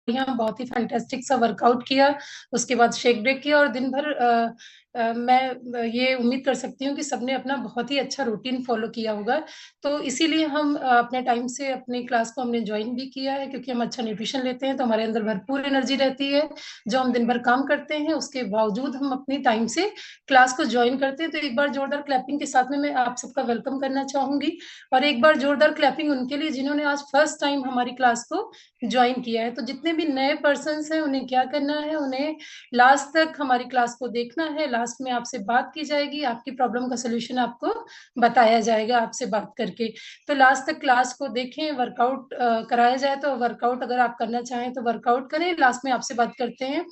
यहाँ बहुत ही फैंटास्टिक सा वर्कआउट किया, उसके बाद शेक ब्रेक किया और दिन भर मैं ये उम्मीद कर सकती हूँ कि सबने अपना बहुत ही अच्छा रूटीन फॉलो किया होगा। तो इसीलिए हम अपने टाइम से अपनी क्लास को हमने ज्वाइन भी किया है, क्योंकि हम अच्छा न्यूट्रिशन लेते हैं तो हमारे अंदर भरपूर एनर्जी रहती है। जो हम दिन भर काम करते हैं उसके बावजूद हम अपनी टाइम से क्लास को ज्वाइन करते हैं। तो एक बार जोरदार क्लैपिंग के साथ में मैं आप सबका वेलकम करना चाहूंगी, और एक बार जोरदार क्लैपिंग उनके लिए जिन्होंने आज फर्स्ट टाइम हमारी क्लास को ज्वाइन किया है। तो जितने भी नए पर्सन हैं उन्हें क्या करना है, उन्हें लास्ट तक हमारी क्लास को देखना है। लास्ट में आपसे बात की जाएगी, आपकी प्रॉब्लम का सोल्यूशन आपको बताया जाएगा आपसे बात करके। तो लास्ट तक क्लास को देखें, वर्कआउट कराया जाए तो वर्कआउट अगर आप करना चाहें तो वर्कआउट करें, लास्ट में आपसे बात करते हैं।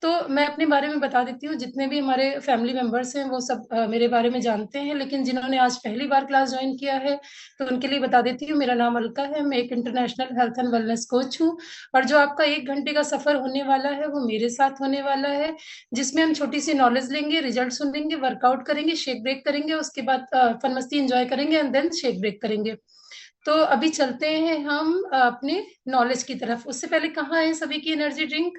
तो मैं अपने बारे में बता देती हूँ, जितने भी हमारे फैमिली मेंबर्स हैं वो सब मेरे बारे में जानते हैं, लेकिन जिन्होंने आज पहली बार क्लास ज्वाइन किया है तो उनके लिए बता देती हूँ। मेरा नाम अलका है, मैं एक international health and wellness coach हूँ, और जो आपका 1 घंटे का सफर होने वाला है वो मेरे साथ होने वाला है, जिसमें हम छोटी सी नॉलेज लेंगे, रिजल्ट सुनेंगे, वर्कआउट करेंगे, शेक ब्रेक करेंगे, उसके बाद फन मस्ती एंजॉय करेंगे एंड देन शेक ब्रेक करेंगे। तो अभी चलते हैं हम अपने नॉलेज की तरफ। उससे पहले कहाँ है सभी की एनर्जी ड्रिंक,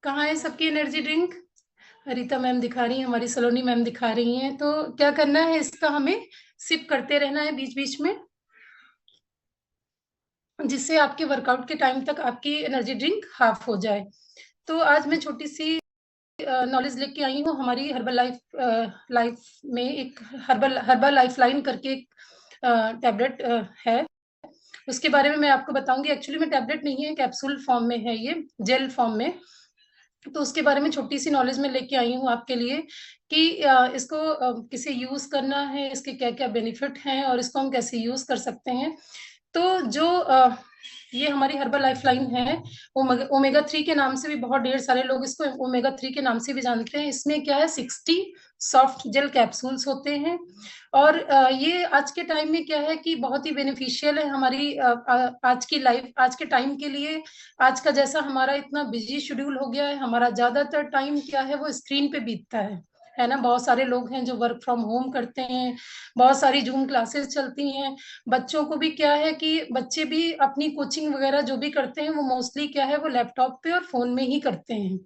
कहाँ है सबकी एनर्जी ड्रिंक? रीता मैम दिखा रही हैं, हमारी सलोनी मैम दिखा रही हैं। तो क्या करना है, इसका हमें सिप करते रहना है बीच बीच में, जिससे आपके वर्कआउट के टाइम तक आपकी एनर्जी ड्रिंक हाफ हो जाए। तो आज मैं छोटी सी नॉलेज लेके आई हूँ। हमारी हर्बल लाइफ में एक हर्बल हर्बल लाइफ लाइन करके एक टैबलेट है, उसके बारे में मैं आपको बताऊंगी। एक्चुअली में टैबलेट नहीं है, कैप्सूल फॉर्म में है, ये जेल फॉर्म में। तो उसके बारे में छोटी सी नॉलेज में लेके आई हूँ आपके लिए कि इसको किसे यूज करना है, इसके क्या क्या बेनिफिट हैं और इसको हम कैसे यूज कर सकते हैं। तो जो ये हमारी हर्बल लाइफ लाइन है, ओमेगा 3 के नाम से भी बहुत ढेर सारे लोग इसको ओमेगा 3 के नाम से भी जानते हैं। इसमें क्या है, 60 सॉफ्ट जेल कैप्सूल्स होते हैं, और ये आज के टाइम में क्या है कि बहुत ही बेनिफिशियल है हमारी आज की लाइफ, आज के टाइम के लिए। आज का जैसा हमारा इतना बिजी शेड्यूल हो गया है, हमारा ज्यादातर टाइम क्या है वो स्क्रीन पे बीतता है ना। बहुत सारे लोग हैं जो वर्क फ्रॉम होम करते हैं, बहुत सारी जूम क्लासेस चलती हैं। बच्चों को भी क्या है कि बच्चे भी अपनी कोचिंग वगैरह जो भी करते हैं वो मोस्टली क्या है वो लैपटॉप पे और फोन में ही करते हैं।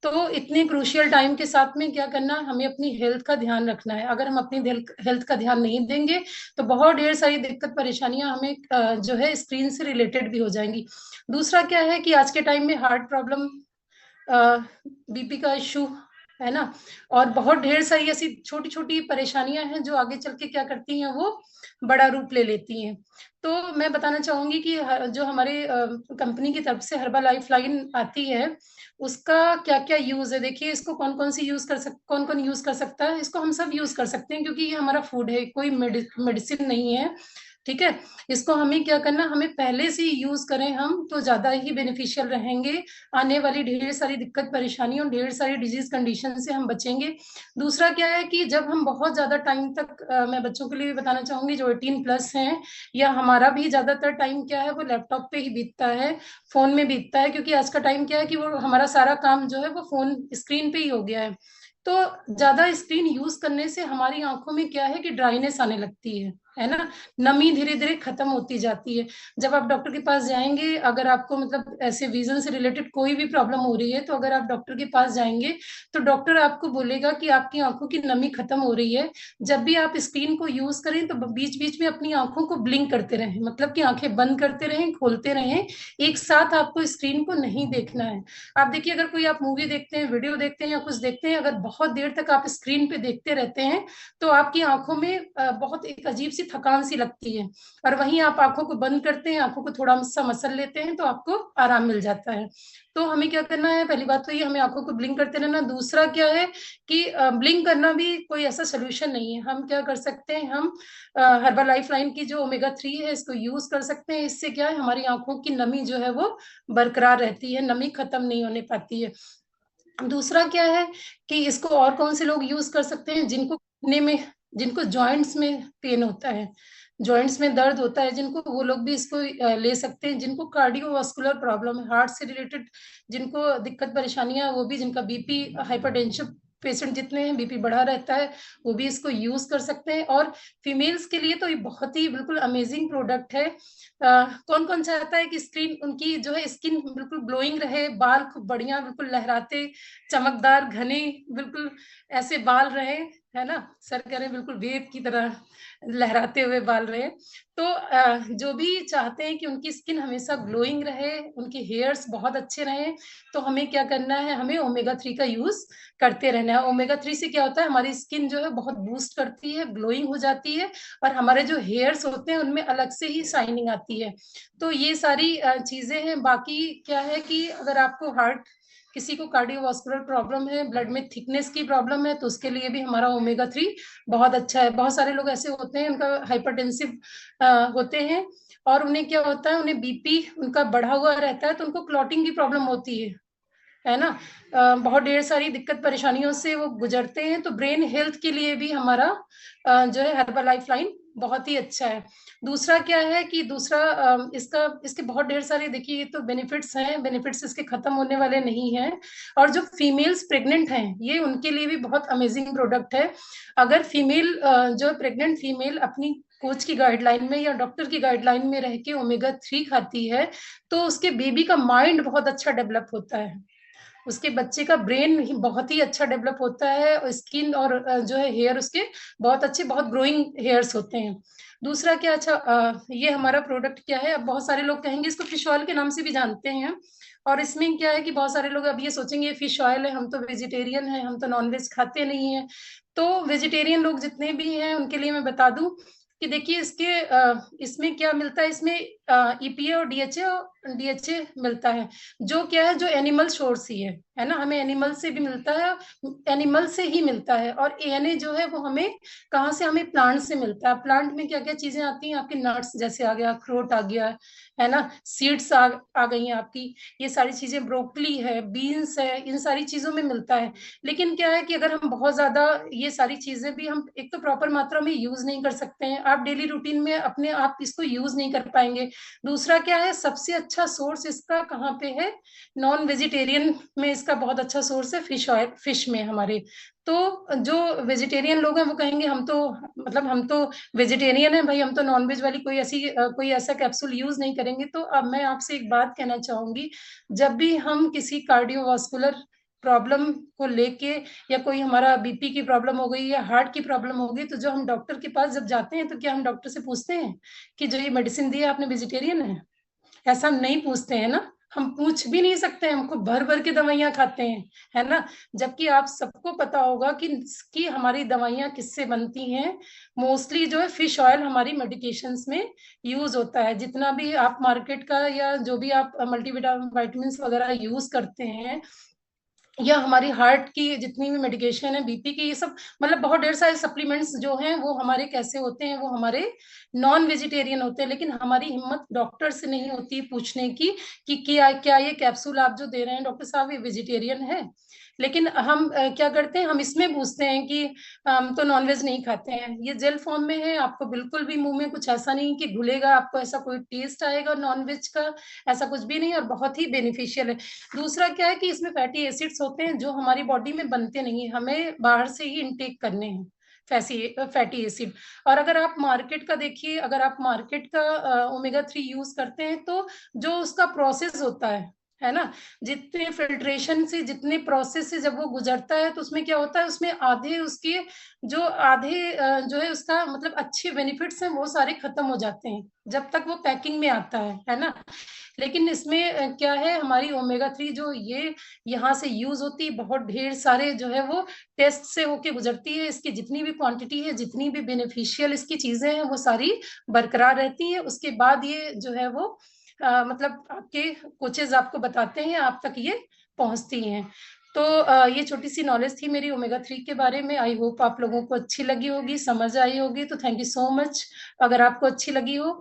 तो इतने क्रूशियल टाइम के साथ में क्या करना, हमें अपनी हेल्थ का ध्यान रखना है। अगर हम अपनी हेल्थ का ध्यान नहीं देंगे तो बहुत ढेर सारी दिक्कत परेशानियां हमें जो है स्क्रीन से रिलेटेड भी हो जाएंगी। दूसरा क्या है कि आज के टाइम में हार्ट प्रॉब्लम, बीपी का इशू, है ना, और बहुत ढेर सारी ऐसी छोटी छोटी परेशानियां हैं जो आगे चल के क्या करती हैं, वो बड़ा रूप ले लेती हैं। तो मैं बताना चाहूंगी कि जो हमारे कंपनी की तरफ से हर्बल लाइफ लाइन आती है उसका क्या क्या यूज है। देखिए, इसको कौन कौन सी यूज कौन कौन यूज कर सकता है, इसको हम सब यूज कर सकते हैं, क्योंकि ये हमारा फूड है, कोई मेडिसिन नहीं है। ठीक है, इसको हमें क्या करना, हमें पहले से यूज करें हम तो ज्यादा ही बेनिफिशियल रहेंगे। आने वाली ढेर सारी दिक्कत परेशानियों, ढेर सारी डिजीज कंडीशन से हम बचेंगे। दूसरा क्या है कि जब हम बहुत ज्यादा टाइम तक मैं बच्चों के लिए बताना चाहूंगी जो 18+ हैं, या हमारा भी ज्यादातर टाइम क्या है वो लैपटॉप पे ही बीतता है, फोन में बीतता है, क्योंकि आज का टाइम क्या है कि वो हमारा सारा काम जो है वो फोन स्क्रीन पे ही हो गया है। तो ज्यादा स्क्रीन यूज करने से हमारी आंखों में क्या है कि ड्राइनेस आने लगती है ना, नमी धीरे धीरे खत्म होती जाती है। जब आप डॉक्टर के पास जाएंगे, अगर आपको मतलब ऐसे विजन से रिलेटेड कोई भी प्रॉब्लम हो रही है, तो अगर आप डॉक्टर के पास जाएंगे तो डॉक्टर आपको बोलेगा कि आपकी आंखों की नमी खत्म हो रही है। जब भी आप स्क्रीन को यूज करें तो बीच बीच में अपनी आंखों को ब्लिंक करते रहें, मतलब कि आंखें बंद करते रहें, खोलते रहें, एक साथ आपको स्क्रीन को नहीं देखना है। आप देखिए, अगर कोई आप मूवी देखते हैं, वीडियो देखते हैं या कुछ देखते हैं, अगर बहुत देर तक आप स्क्रीन पे देखते रहते हैं तो आपकी आंखों में बहुत एक अजीब सी थकान सी लगती है। और वहीं आप आंखों को बंद करते हैं, आंखों को थोड़ा सा मसल लेते हैं तो आपको आराम मिल जाता है। तो हमें क्या करना है, पहली बात तो ये, हमें आंखों को ब्लिंक करते रहना। दूसरा क्या है कि ब्लिंक करना भी कोई ऐसा सोल्यूशन नहीं है। हम क्या कर सकते हैं, हम हर्बल लाइफ लाइन की जो ओमेगा 3 है इसको यूज कर सकते हैं। इससे क्या है, हमारी आंखों की नमी जो है वो बरकरार रहती है, नमी खत्म नहीं होने पाती है। दूसरा क्या है कि इसको और कौन से लोग यूज कर सकते हैं, जिनको घुटने में, जिनको जॉइंट्स में पेन होता है, जॉइंट्स में दर्द होता है, जिनको, वो लोग भी इसको ले सकते हैं। जिनको कार्डियोवास्कुलर प्रॉब्लम है, हार्ट से रिलेटेड जिनको दिक्कत परेशानियां, वो भी, जिनका बीपी, हाइपरटेंशन पेशेंट जितने हैं बीपी बढ़ा रहता है वो भी इसको यूज कर सकते हैं। और फीमेल्स के लिए तो ये बहुत ही बिल्कुल अमेजिंग प्रोडक्ट है। कौन कौन चाहता है कि स्किन उनकी जो है स्किन बिल्कुल ग्लोइंग रहे, बाल खूब बढ़िया बिल्कुल लहराते चमकदार घने बिल्कुल ऐसे बाल रहे, है ना, सर कह रहे हैं बिल्कुल वेव की तरह लहराते हुए बाल रहे। तो जो भी चाहते हैं कि उनकी स्किन हमेशा ग्लोइंग रहे, उनके हेयर्स बहुत अच्छे रहे, तो हमें क्या करना है, हमें ओमेगा 3 का यूज करते रहना है। ओमेगा 3 से क्या होता है, हमारी स्किन जो है बहुत बूस्ट करती है, ग्लोइंग हो जाती है, और हमारे जो हेयर्स होते हैं उनमें अलग से ही शाइनिंग आती है। तो ये सारी चीजें हैं। बाकी क्या है कि अगर आपको हार्ट, किसी को कार्डियोवास्कुलर प्रॉब्लम है, ब्लड में थिकनेस की प्रॉब्लम है, तो उसके लिए भी हमारा ओमेगा 3 बहुत अच्छा है। बहुत सारे लोग ऐसे होते हैं, उनका हाइपरटेंसिव होते हैं, और उन्हें क्या होता है, उन्हें बीपी उनका बढ़ा हुआ रहता है, तो उनको क्लॉटिंग की प्रॉब्लम होती है ना। बहुत ढेर सारी दिक्कत परेशानियों से वो गुजरते हैं। तो ब्रेन हेल्थ के लिए भी हमारा जो है हर्बल लाइफ लाइन बहुत ही अच्छा है। दूसरा क्या है कि दूसरा इसके बहुत ढेर सारे देखिए, ये तो बेनिफिट्स हैं, बेनिफिट्स इसके खत्म होने वाले नहीं हैं। और जो फीमेल्स प्रेग्नेंट हैं, ये उनके लिए भी बहुत अमेजिंग प्रोडक्ट है। अगर फीमेल जो प्रेग्नेंट फीमेल अपनी कोच की गाइडलाइन में या डॉक्टर की गाइडलाइन में रह के ओमेगा 3 खाती है, तो उसके बेबी का माइंड बहुत अच्छा डेवलप होता है, उसके बच्चे का ब्रेन बहुत ही अच्छा डेवलप होता है, और स्किन और जो है हेयर उसके बहुत अच्छे, बहुत ग्रोइंग हेयर्स होते हैं। दूसरा क्या, अच्छा ये हमारा प्रोडक्ट क्या है, अब बहुत सारे लोग कहेंगे इसको फिश ऑयल के नाम से भी जानते हैं। और इसमें क्या है कि बहुत सारे लोग अब ये सोचेंगे फिश ऑयल है, हम तो वेजिटेरियन है, हम तो नॉनवेज खाते नहीं है। तो वेजिटेरियन लोग जितने भी हैं उनके लिए मैं बता दूं कि देखिए इसमें क्या मिलता है, इसमें ईपीए और डीएचए मिलता है, जो क्या है, जो एनिमल सोर्स ही है ना, हमें एनिमल से भी मिलता है, एनिमल से ही मिलता है। और एएनए जो है वो हमें कहाँ से, हमें प्लांट से मिलता है। प्लांट में क्या क्या चीजें आती हैं आपके, नट्स जैसे आ गया, अखरोट आ गया, है ना, सीड्स आ गई हैं आपकी, ये सारी चीजें, ब्रोकली है, बीन्स है, इन सारी चीजों में मिलता है। लेकिन क्या है कि अगर हम बहुत ज्यादा ये सारी चीजें भी हम एक तो प्रॉपर मात्रा में यूज नहीं कर सकते हैं, आप डेली रूटीन में अपने आप इसको यूज नहीं कर पाएंगे। दूसरा क्या है, सबसे अच्छा सोर्स इसका कहाँ पे है, नॉन वेजिटेरियन में इसका बहुत अच्छा सोर्स है फिश ऑयल, फिश में हमारे। तो जो वेजिटेरियन लोग हैं वो कहेंगे हम तो, मतलब हम तो वेजिटेरियन है भाई, हम तो नॉनवेज वाली कोई ऐसा कैप्सूल यूज नहीं करेंगे। तो अब मैं आपसे एक बात कहना चाहूंगी, जब भी हम किसी कार्डियोवास्कुलर प्रॉब्लम को लेके, या कोई हमारा बीपी की प्रॉब्लम हो गई या हार्ट की प्रॉब्लम हो गई, तो जो हम डॉक्टर के पास जब जाते हैं, तो क्या हम डॉक्टर से पूछते हैं कि जो ये मेडिसिन दी है आपने वेजिटेरियन है? ऐसा हम नहीं पूछते हैं ना, हम पूछ भी नहीं सकते हैं, हमको भर भर के दवाइयां खाते हैं, है ना। जबकि आप सबको पता होगा कि हमारी दवाइयां किससे बनती हैं, मोस्टली जो है फिश ऑयल हमारी मेडिकेशंस में यूज होता है। जितना भी आप मार्केट का या जो भी आप मल्टीविटामिन वगैरह यूज करते हैं, या हमारी हार्ट की जितनी भी मेडिकेशन है, बीपी की, ये सब मतलब बहुत ढेर सारे सप्लीमेंट्स जो हैं वो हमारे कैसे होते हैं, वो हमारे नॉन वेजिटेरियन होते हैं। लेकिन हमारी हिम्मत डॉक्टर से नहीं होती पूछने की कि क्या क्या ये कैप्सूल आप जो दे रहे हैं डॉक्टर साहब, ये वेजिटेरियन है? लेकिन हम क्या करते हैं, हम इसमें पूछते हैं कि हम तो नॉनवेज नहीं खाते हैं, ये जेल फॉर्म में है, आपको बिल्कुल भी मुंह में कुछ ऐसा नहीं कि घुलेगा, आपको ऐसा कोई टेस्ट आएगा नॉनवेज का, ऐसा कुछ भी नहीं, और बहुत ही बेनिफिशियल है। दूसरा क्या है कि इसमें फैटी एसिड्स होते हैं जो हमारी बॉडी में बनते नहीं है, हमें बाहर से ही इनटेक करने हैं फैटी एसिड। और अगर आप मार्केट का देखिए, अगर आप मार्केट का ओमेगा 3 यूज करते हैं, तो जो उसका प्रोसेस होता है ना, जितने फिल्ट्रेशन से, जितने प्रोसेस से जब वो गुजरता है, तो उसमें क्या होता है, उसमें आधे उसके जो आधे जो है उसका मतलब अच्छे बेनिफिट्स हैं वो सारे खत्म हो जाते हैं जब तक वो पैकिंग में आता है ना। लेकिन इसमें क्या है, हमारी ओमेगा 3 जो ये यहाँ से यूज होती है, बहुत ढेर सारे जो है वो टेस्ट से होके गुजरती है, इसकी जितनी भी क्वांटिटी है, जितनी भी बेनिफिशियल इसकी चीजें हैं, वो सारी बरकरार रहती है। उसके बाद ये जो है वो मतलब आपके कोचेज आपको बताते हैं, आप तक ये पहुंचती हैं। तो ये छोटी सी नॉलेज थी मेरी ओमेगा 3 के बारे में। आई होप आप लोगों को अच्छी लगी होगी, समझ आई होगी। तो थैंक यू सो मच। अगर आपको अच्छी लगी हो,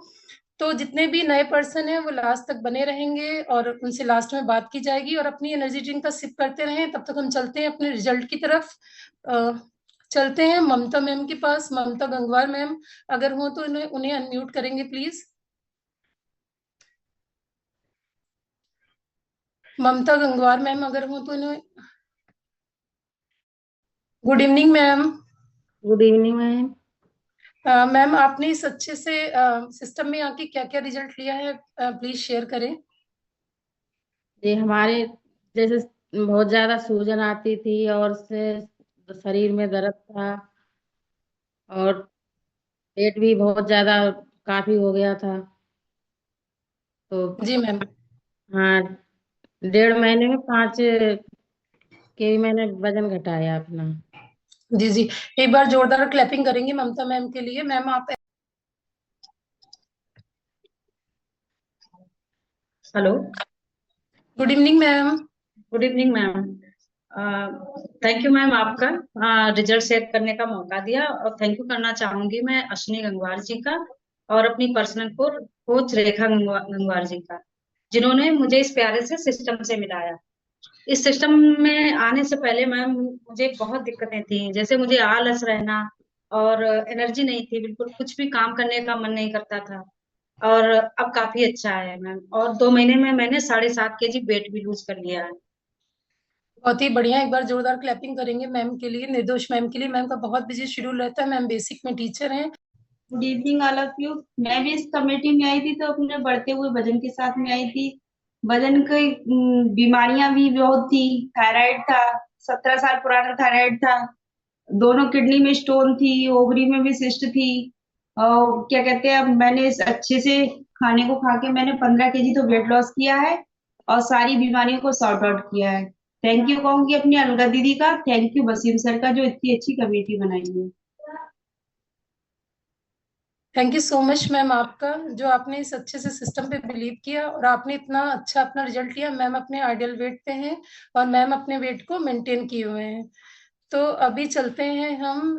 तो जितने भी नए पर्सन हैं वो लास्ट तक बने रहेंगे और उनसे लास्ट में बात की जाएगी, और अपनी एनर्जी ड्रिंक का सिप करते रहें। तब तक हम चलते हैं अपने रिजल्ट की तरफ। अ, चलते हैं ममता मैम के पास। ममता गंगवार मैम अगर हो तो उन्हें उन्हें अनम्यूट करेंगे प्लीज। ममता गंगवार मैम अगर हो तो इन्हें। Good evening ma'am. Good evening ma'am. Ma'am आपने इस अच्छे से सिस्टम में आके क्या क्या रिजल्ट लिया है, प्लीज शेयर करें। ये हमारे जैसे बहुत ज्यादा सूजन आती थी और से शरीर में दर्द था और पेट भी बहुत ज्यादा काफी हो गया था। तो जी मैम। हाँ, 1.5 महीने में 5 केजी मैंने वजन घटाया अपना। जी जी। एक बार जोरदार क्लैपिंग करेंगे ममता मैम के लिए। मैम आप। Hello. Good evening ma'am. Good evening ma'am. Thank you ma'am, आपका रिजल्ट शेयर करने का मौका दिया, और थैंक यू करना चाहूंगी मैं अश्विनी गंगवार जी का और अपनी पर्सनल कोच रेखा गंगवार जी का, जिन्होंने मुझे इस प्यारे से सिस्टम से मिलाया। इस सिस्टम में आने से पहले मैम मुझे बहुत दिक्कतें थी, जैसे मुझे आलस रहना और एनर्जी नहीं थी, बिल्कुल कुछ भी काम करने का मन नहीं करता था। और अब काफी अच्छा है मैम, और 2 महीने में मैंने 7.5 केजी वेट भी लूज कर लिया है। बहुत ही बढ़िया। एक बार जोरदार क्लैपिंग करेंगे मैम के लिए, निर्दोष मैम के लिए। मैम का बहुत बिजी शेड्यूल रहता है। मैम बेसिक में टीचर हैं। Good evening all of you. मैं भी इस कमेटी में आई थी तो अपने बढ़ते हुए वजन के साथ में आई थी। वजन की बीमारियां भी बहुत थी। थायराइड था, 17 साल पुराना थायराइड था। दोनों किडनी में स्टोन थी, ओवरी में भी सिस्ट थी। और क्या कहते हैं, अब मैंने इस अच्छे से खाने को खा के मैंने 15 केजी तो वेट लॉस किया है और सारी बीमारियों को सॉर्ट आउट किया है। थैंक यू कहूंगी अपनी अलगा दीदी का, थैंक यू वसीम सर का जो इतनी अच्छी कमेटी बनाई है। Thank you so much ma'am आपका, जो आपने इस अच्छे से सिस्टम पे बिलीव किया और आपने इतना अच्छा अपना रिजल्ट लिया। मैम अपने आइडियल वेट पे हैं और मैम अपने वेट को मेंटेन किए हुए हैं। तो अभी चलते हैं हम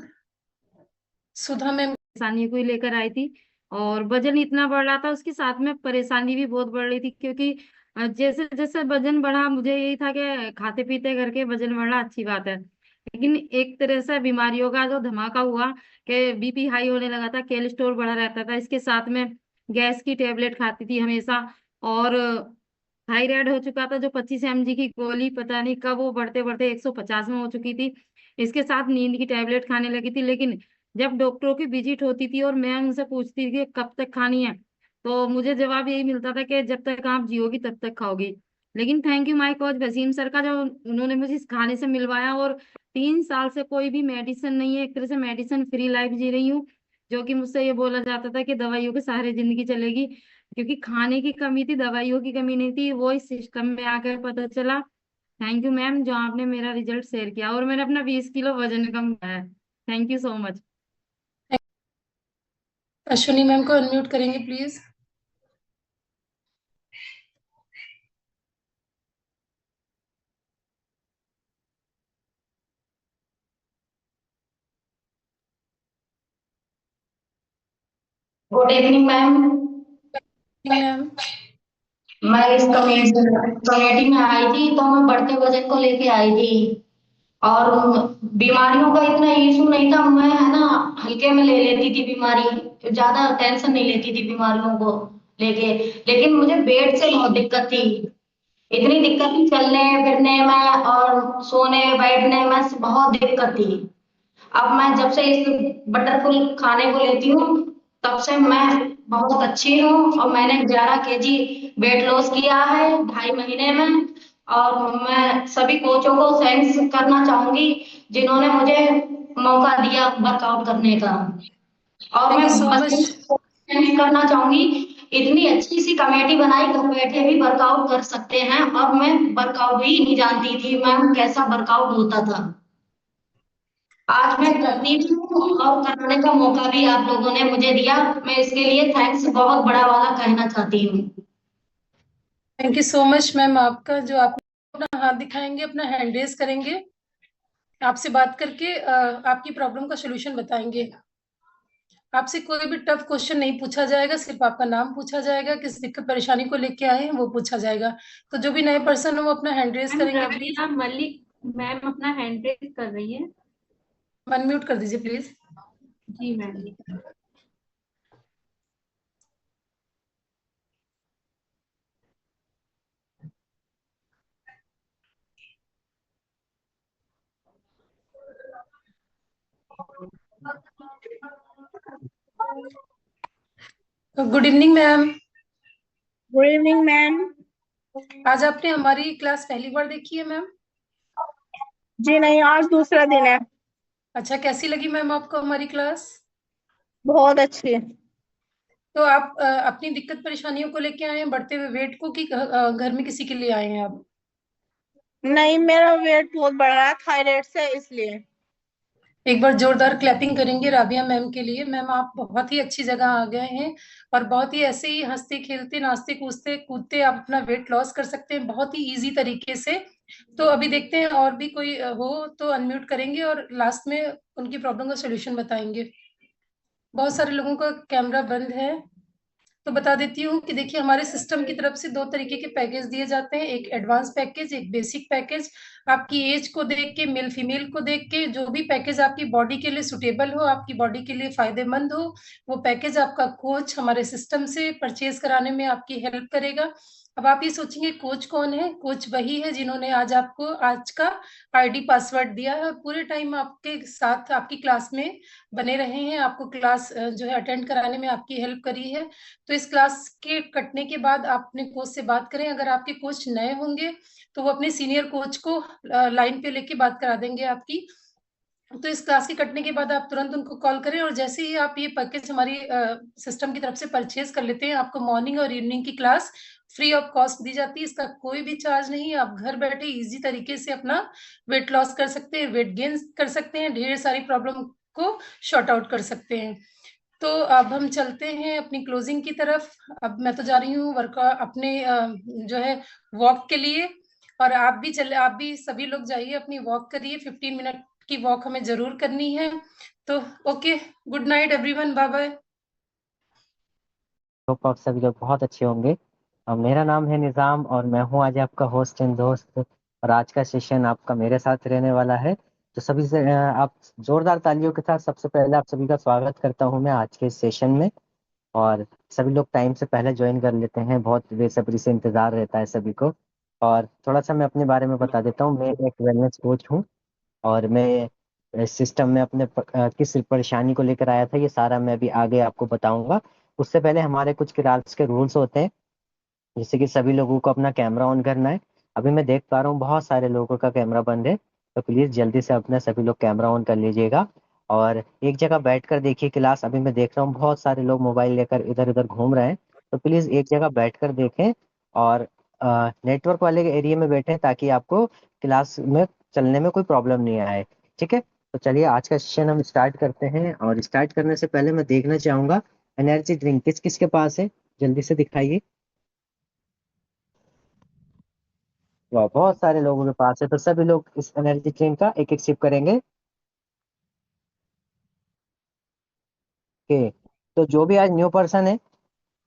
सुधा मैम। परेशानी को ही लेकर आई थी और वजन इतना बढ़ रहा था, उसके साथ में परेशानी भी बहुत बढ़ रही थी, क्योंकि जैसे जैसे वजन बढ़ा मुझे यही था कि खाते पीते करके वजन बढ़ा, अच्छी बात है, लेकिन एक तरह से बीमारियों का जो धमाका हुआ कि बीपी हाई होने लगा था, कोलेस्ट्रॉल बढ़ा रहता था, इसके साथ में गैस की टेबलेट खाती थी हमेशा, और थायराइड हो चुका था, जो 25 mg की गोली पता नहीं कब वो बढ़ते बढ़ते 150 में हो चुकी थी। इसके साथ नींद की टेबलेट खाने लगी थी, लेकिन जब डॉक्टरों की विजिट होती थी और मैं उनसे पूछती थी कि कब तक खानी है, तो मुझे जवाब यही मिलता था कि जब तक आप जियोगी तब तक खाओगी। लेकिन thank you my coach Wasim sir का, जो उन्होंने मुझे इस खाने से मिलवाया, और 3 साल से कोई भी मेडिसिन नहीं है, एक तरह से मेडिसिन फ्री लाइफ जी रही हूँ। जो कि मुझसे ये बोला जाता था कि दवाइयों के सहारे जिंदगी चलेगी, क्योंकि खाने की कमी थी, दवाइयों की कमी नहीं थी, वो इस सिस्टम में आकर पता चला। थैंक यू मैम, जो आपने मेरा रिजल्ट शेयर किया और मैंने अपना 20 किलो वजन कम किया है। Thank you so much. Ashwini ma'am को अनम्यूट करेंगे please. Good evening ma'am. Ma'am. मैं इस कमेटी में आई थी तो मैं बढ़ते वजन को लेके आई थी, और बीमारियों का इतना इशू नहीं था, मैं है ना हल्के में ले लेती थी बीमारी, ज्यादा टेंशन नहीं लेती थी बीमारियों को लेके। लेकिन मुझे पेट से बहुत दिक्कत थी, इतनी दिक्कत थी चलने फिरने में और सोने बैठने में, बहुत दिक्कत थी। अब मैं जब से इस बटरफुल खाने को लेती हूँ, तब से मैं बहुत अच्छी हूँ, और मैंने 11 केजी वेट लॉस किया है 2.5 महीने में। और मैं सभी कोचों को थैंक्स करना चाहूंगी, जिन्होंने मुझे मौका दिया वर्कआउट करने का। और थैंक मैं यू सो बस मच। थैंक्स करना चाहूंगी, इतनी अच्छी सी कमेटी बनाई, घर बैठे भी वर्कआउट कर सकते हैं, और मैं वर्कआउट ही नहीं जानती थी मैम कैसा वर्कआउट होता था। आज मैं जी मैम। करती भी हूँ और कराने का मौका भी आप लोगों ने मुझे दिया, मैं इसके लिए थैंक्स बहुत बड़ा वाला कहना चाहती हूँ। Thank you so much ma'am आपका, जो आप अपना हाथ दिखाएंगे, अपना हैंड रेज करेंगे, आपसे बात करके आपकी प्रॉब्लम का सोल्यूशन बताएंगे। आपसे कोई भी टफ क्वेश्चन नहीं पूछा जाएगा, सिर्फ आपका नाम पूछा जाएगा, किस दिक्कत परेशानी को लेके आए हैं वो पूछा जाएगा। तो जो भी नए पर्सन हो वो अपना हैंड रेज मैम करेंगे प्लीज। रवीना मलिक मैम अपना हैंड रेज कर रही है। अनम्यूट कर दीजिए प्लीज। जी ma'am. Good evening ma'am. Good evening ma'am. आज आपने हमारी क्लास पहली बार देखी है मैम? जी नहीं, आज दूसरा दिन है। अच्छा, कैसी लगी मैम आपको हमारी क्लास? बहुत अच्छी। तो आप अपनी दिक्कत परेशानियों को लेके आए हैं, बढ़ते हुए वेट को, कि घर में किसी के लिए आए हैं आप? नहीं, मेरा वेट बहुत बढ़ रहा है थायराइड से, इसलिए। एक बार जोरदार क्लैपिंग करेंगे राबिया मैम के लिए। मैम, आप बहुत ही अच्छी जगह आ गए हैं और बहुत ही ऐसे ही हंसते खेलते नाचते कूदते कूदते आप अपना वेट लॉस कर सकते हैं बहुत ही इजी तरीके से। तो अभी देखते हैं और भी कोई हो तो अनम्यूट करेंगे और लास्ट में उनकी प्रॉब्लम का सोल्यूशन बताएंगे। बहुत सारे लोगों का कैमरा बंद है, तो बता देती हूँ कि देखिए, हमारे सिस्टम की तरफ से दो तरीके के पैकेज दिए जाते हैं, एक एडवांस पैकेज, एक बेसिक पैकेज। आपकी एज को देख के, मेल फीमेल को देख के, जो भी पैकेज आपकी बॉडी के लिए सुटेबल हो, आपकी बॉडी के लिए फायदेमंद हो, वो पैकेज आपका कोच हमारे सिस्टम से परचेज कराने में आपकी हेल्प करेगा। अब आप ये सोचेंगे कोच कौन है? कोच वही है जिन्होंने आज आपको आज का आईडी पासवर्ड दिया है और पूरे टाइम आपके साथ आपकी क्लास में बने रहे हैं, आपको क्लास जो है अटेंड कराने में आपकी हेल्प करी है। तो इस क्लास के कटने के बाद आप अपने कोच से बात करें। अगर आपके कोच नए होंगे तो वो अपने सीनियर कोच को लाइन पे लेके बात करा देंगे आपकी। तो इस क्लास के कटने के बाद आप तुरंत उनको कॉल करें और जैसे ही आप ये पैकेज हमारी सिस्टम की तरफ से परचेज कर लेते हैं, आपको मॉर्निंग और इवनिंग की क्लास फ्री ऑफ कॉस्ट दी जाती है। इसका कोई भी चार्ज नहीं है। आप घर बैठे इजी तरीके से अपना वेट लॉस कर सकते हैं, वेट गेन कर सकते हैं, ढेर सारी प्रॉब्लम को शॉर्ट आउट कर सकते हैं। तो अब हम चलते हैं अपनी क्लोजिंग की तरफ। अब मैं तो जा रही हूँ वर्क अपने जो है वॉक के लिए, और आप भी सभी लोग जाइए अपनी वॉक करिए। 15 मिनट की वॉक हमें जरूर करनी है। तो okay, good night everyone, bye bye. Hope आप सभी लोग बहुत अच्छे होंगे। मेरा नाम है निज़ाम और मैं हूँ आज आपका होस्ट एंड दोस्त, और आज का सेशन आपका मेरे साथ रहने वाला है। तो सभी से आप जोरदार तालियों के साथ सबसे पहले आप सभी का स्वागत करता हूँ मैं आज के इस सेशन में। और सभी लोग टाइम से पहले ज्वाइन कर लेते हैं, बहुत बेसब्री से इंतज़ार रहता है सभी को। और थोड़ा सा मैं अपने बारे में बता देता हूँ। मैं एक वेलनेस कोच हूँ और मैं इस सिस्टम में अपने किस परेशानी को लेकर आया था ये सारा मैं भी आगे आपको बताऊंगा। उससे पहले हमारे कुछ क्लास के रूल्स होते हैं, जैसे कि सभी लोगों को अपना कैमरा ऑन करना है। अभी मैं देख पा रहा हूँ बहुत सारे लोगों का कैमरा बंद है, तो प्लीज़ जल्दी से अपना सभी लोग कैमरा ऑन कर लीजिएगा और एक जगह बैठ कर देखिए क्लास। अभी मैं देख रहा हूँ बहुत सारे लोग मोबाइल लेकर इधर उधर घूम रहे हैं, तो प्लीज़ एक जगह बैठ कर देखें और नेटवर्क वाले एरिया में बैठें ताकि आपको क्लास में चलने में कोई प्रॉब्लम नहीं आए। ठीक है, तो चलिए आज का सेशन हम स्टार्ट करते हैं। और स्टार्ट करने से पहले मैं देखना चाहूँगा एनर्जी ड्रिंक किस किस के पास है, जल्दी से दिखाइए। वाह, बहुत सारे लोगों के पास है, तो सभी लोग इस एनर्जी ड्रिंक का एक एक सिप करेंगे। ओके, तो जो भी आज न्यू पर्सन है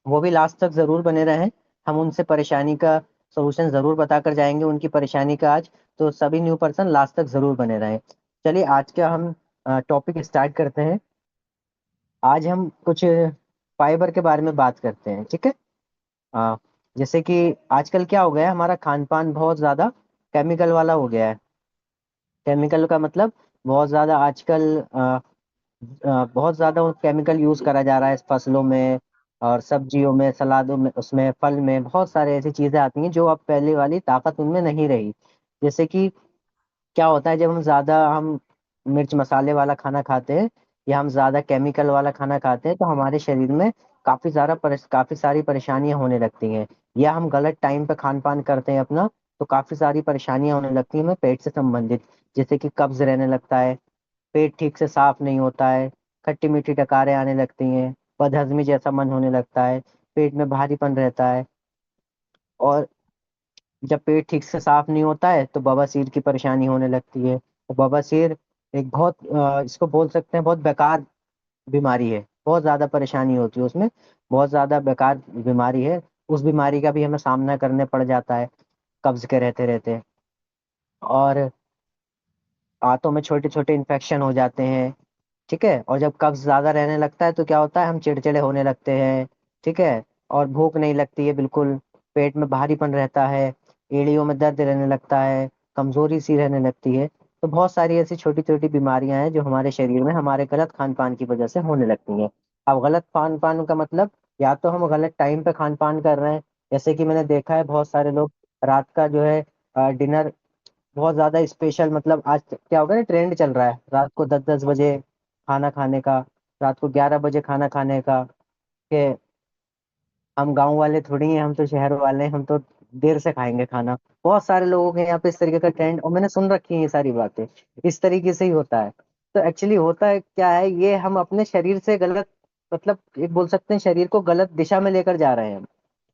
वो भी लास्ट तक जरूर बने रहें। हम उनसे परेशानी का सोल्यूशन जरूर बताकर जाएंगे उनकी परेशानी का आज। तो सभी न्यू पर्सन लास्ट तक जरूर बने रहें। चलिए आज का हम टॉपिक स्टार्ट करते हैं। आज हम कुछ फाइबर के बारे में बात करते हैं, ठीक है। अ, जैसे कि आजकल क्या हो गया है, हमारा खान पान बहुत ज़्यादा केमिकल वाला हो गया है। केमिकल का मतलब बहुत ज़्यादा आजकल बहुत ज़्यादा केमिकल यूज़ करा जा रहा है इस फसलों में और सब्जियों में, सलादों में, उसमें फल में बहुत सारे ऐसी चीज़ें आती हैं जो अब पहले वाली ताकत उनमें नहीं रही। जैसे कि क्या होता है, जब हम मिर्च मसाले वाला खाना खाते हैं या हम ज़्यादा केमिकल वाला खाना खाते हैं तो हमारे शरीर में काफ़ी सारी परेशानियां होने लगती हैं। या हम गलत टाइम पे खान पान करते हैं अपना, तो काफ़ी सारी परेशानियां होने लगती हैं हमें पेट से संबंधित। जैसे कि कब्ज रहने लगता है, पेट ठीक से साफ नहीं होता है, खट्टी मीठी डकारें आने लगती हैं, बदहजमी जैसा मन होने लगता है, पेट में भारीपन रहता है। और जब पेट ठीक से साफ नहीं होता है तो बवासीर की परेशानी होने लगती है। तो बवासीर एक बहुत इसको बोल सकते हैं बहुत बेकार बीमारी है, बहुत ज़्यादा परेशानी होती है उसमें, बहुत ज़्यादा बेकार बीमारी है। उस बीमारी का भी हमें सामना करने पड़ जाता है कब्ज के रहते रहते। और आंतों में छोटे छोटे इन्फेक्शन हो जाते हैं, ठीक है। और जब कब्ज ज़्यादा रहने लगता है तो क्या होता है, हम चिड़चिड़े होने लगते हैं, ठीक है। और भूख नहीं लगती है बिल्कुल, पेट में भारीपन रहता है, एड़ियों में दर्द रहने लगता है, कमजोरी सी रहने लगती है। तो बहुत सारी ऐसी छोटी छोटी बीमारियां हैं जो हमारे शरीर में हमारे गलत खान पान की वजह से होने लगती हैं। अब गलत खान पान का मतलब या तो हम गलत टाइम पे खान पान कर रहे हैं, जैसे कि मैंने देखा है बहुत सारे लोग रात का जो है डिनर बहुत ज्यादा स्पेशल, मतलब आज क्या होगा ना, ट्रेंड चल रहा है रात को 10-10 बजे खाना खाने का, रात को 11 बजे खाना खाने का। कि हम गांव वाले थोड़ी हैं, हम तो शहर वाले हैं, हम तो देर से खाएंगे खाना। बहुत सारे लोगों के यहाँ पे इस तरीके का ट्रेंड, और मैंने सुन रखी है ये सारी बातें, इस तरीके से ही होता है। तो एक्चुअली होता है क्या है, ये हम अपने शरीर से गलत, मतलब एक बोल सकते हैं शरीर को गलत दिशा में लेकर जा रहे हैं हम,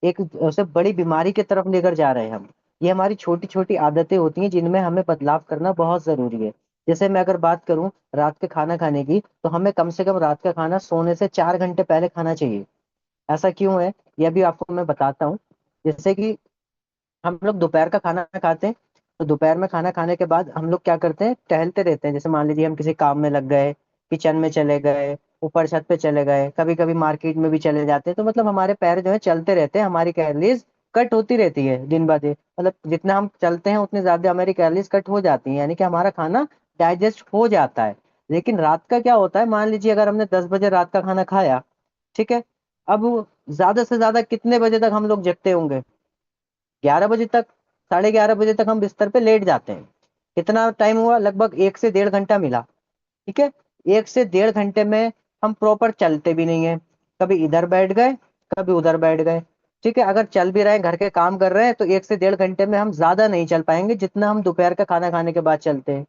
एक उसे बड़ी बीमारी की तरफ लेकर जा रहे हैं हम। ये हमारी छोटी छोटी आदतें होती हैं जिनमें हमें बदलाव करना बहुत जरूरी है। जैसे मैं अगर बात करूं रात के खाना खाने की, तो हमें कम से कम रात का खाना सोने से 4 घंटे पहले खाना चाहिए। ऐसा क्यों है, यह भी आपको मैं बताता हूँ। जैसे कि हम लोग दोपहर का खाना खाते हैं, तो दोपहर में खाना खाने के बाद हम लोग क्या करते हैं, टहलते रहते हैं। जैसे मान लीजिए हम किसी काम में लग गए, किचन में चले गए, ऊपर छत पे चले गए, कभी कभी मार्केट में भी चले जाते हैं, तो मतलब हमारे पैर जो है चलते रहते हैं, हमारी कैलोरीज कट होती रहती है दिन ब दिन। मतलब जितना हम चलते हैं उतनी ज्यादा हमारी कैलोरीज कट हो जाती है, यानी कि हमारा खाना डाइजेस्ट हो जाता है। लेकिन रात का क्या होता है, मान लीजिए अगर हमने 10 बजे रात का खाना खाया, ठीक है, अब ज्यादा से ज्यादा कितने बजे तक हम लोग जगते होंगे, 11 बजे तक, 11:30 बजे तक हम बिस्तर पे लेट जाते हैं। कितना टाइम हुआ, लगभग 1 से 1.5 घंटा मिला। ठीक है, 1 से 1.5 घंटे में हम प्रॉपर चलते भी नहीं है, कभी इधर बैठ गए, कभी उधर बैठ गए। ठीक है, अगर चल भी रहे हैं, घर के काम कर रहे हैं, तो 1 से 1.5 घंटे में हम ज्यादा नहीं चल पाएंगे जितना हम दोपहर का खाना खाने के बाद चलते हैं,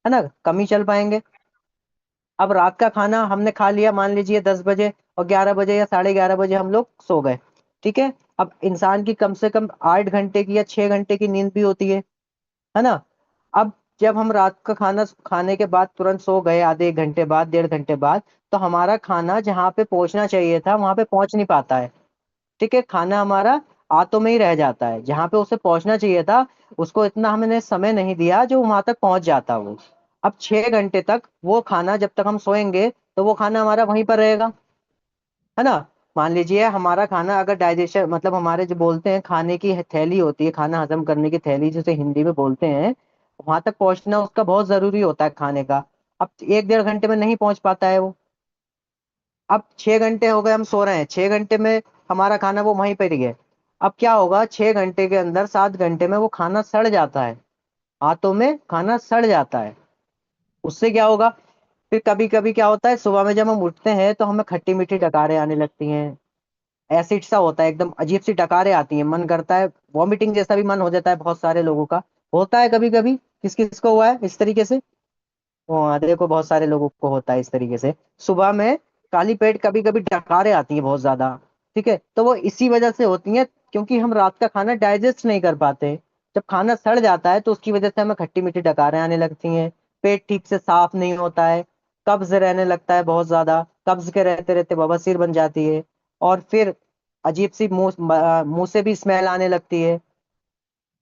है ना, कम ही चल पाएंगे। अब रात का खाना हमने खा लिया मान लीजिए 10 बजे, और 11 बजे या 11:30 बजे हम लोग सो गए। ठीक है, अब इंसान की कम से कम 8 घंटे की या 6 घंटे की नींद भी होती है ना। अब जब हम रात का खाना खाने के बाद तुरंत सो गए, आधे 1 घंटे बाद, 1.5 घंटे बाद, तो हमारा खाना जहाँ पे पहुंचना चाहिए था वहां पे पहुंच नहीं पाता है। ठीक है, खाना हमारा हाथों में ही रह जाता है, जहाँ पे उसे पहुंचना चाहिए था उसको इतना हमने समय नहीं दिया जो वहां तक पहुंच जाता वो। अब 6 घंटे तक वो खाना, जब तक हम सोएंगे तो वो खाना हमारा वहीं पर रहेगा, है ना। मान लीजिए हमारा खाना अगर डाइजेशन, मतलब हमारे जो बोलते हैं खाने की थैली होती है, खाना हजम करने की थैली जिसे हिंदी में बोलते हैं, वहां तक पहुंचना उसका बहुत जरूरी होता है खाने का। अब 1-1.5 घंटे में नहीं पहुंच पाता है वो। अब 6 घंटे हो गए हम सो रहे हैं, 6 घंटे में हमारा खाना वो वहीं पर ही है। अब क्या होगा, 6 घंटे के अंदर 7 घंटे में वो खाना सड़ जाता है, हाथों में खाना सड़ जाता है। उससे क्या होगा, फिर कभी कभी क्या होता है, सुबह में जब हम उठते हैं तो हमें खट्टी मीठी डकारें आने लगती हैं, एसिड सा होता है, एकदम अजीब सी डकारें आती हैं, मन करता है वॉमिटिंग जैसा भी मन हो जाता है, बहुत सारे लोगों का होता है। कभी कभी किस किस को हुआ है इस तरीके से, देखो बहुत सारे लोगों को होता है इस तरीके से, सुबह में काली पेट, कभी कभी डकारें आती हैं बहुत ज्यादा। ठीक है, तो वो इसी वजह से होती हैं क्योंकि हम रात का खाना डाइजेस्ट नहीं कर पाते। जब खाना सड़ जाता है तो उसकी वजह से हमें खट्टी मीठी डकारें आने लगती हैं, पेट ठीक से साफ नहीं होता है, कब्ज रहने लगता है बहुत ज्यादा, कब्ज के रहते रहते बवासीर बन जाती है, और फिर अजीब सी मुंह से भी स्मेल आने लगती है।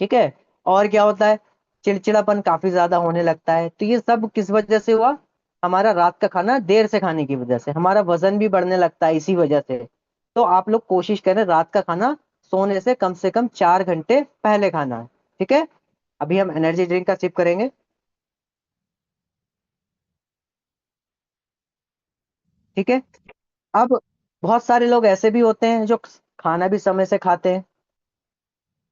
ठीक है, और क्या होता है, चिड़चिड़ापन काफी ज्यादा होने लगता है। तो ये सब किस वजह से हुआ, हमारा रात का खाना देर से खाने की वजह से हमारा वजन भी बढ़ने लगता है इसी वजह से। तो आप लोग कोशिश करें रात का खाना सोने से कम 4 घंटे पहले खाना है। ठीक है, अभी हम एनर्जी ड्रिंक का सिप करेंगे। ठीक है, अब बहुत सारे लोग ऐसे भी होते हैं जो खाना भी समय से खाते हैं,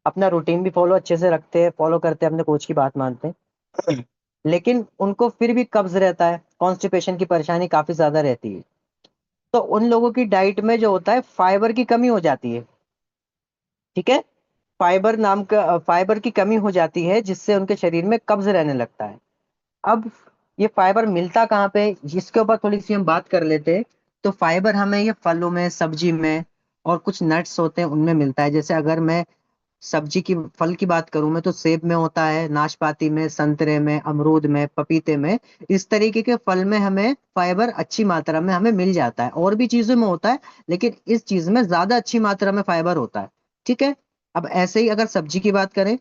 अपना रूटीन भी फॉलो अच्छे से रखते हैं, फॉलो करते हैं, अपने कोच की बात मानते हैं, लेकिन उनको फिर भी कब्ज रहता है, कॉन्स्टिपेशन की परेशानी काफी ज्यादा रहती है। तो उन लोगों की डाइट में जो होता है फाइबर की कमी हो जाती है। ठीक है, फाइबर की कमी हो जाती है जिससे उनके शरीर में कब्ज रहने लगता है। अब ये फाइबर मिलता कहाँ पे, जिसके ऊपर थोड़ी सी हम बात कर लेते हैं। तो फाइबर हमें ये फलों में, सब्जी में, और कुछ नट्स होते हैं उनमें मिलता है। जैसे अगर मैं सब्जी की, फल की बात करूं मैं, तो सेब में होता है, नाशपाती में, संतरे में, अमरूद में, पपीते में। इस तरीके के फल में हमें फाइबर अच्छी मात्रा में हमें मिल जाता है, और भी चीजों में होता है लेकिन इस चीज में ज्यादा अच्छी मात्रा में फाइबर होता है। ठीक है, अब ऐसे ही अगर सब्जी की बात करें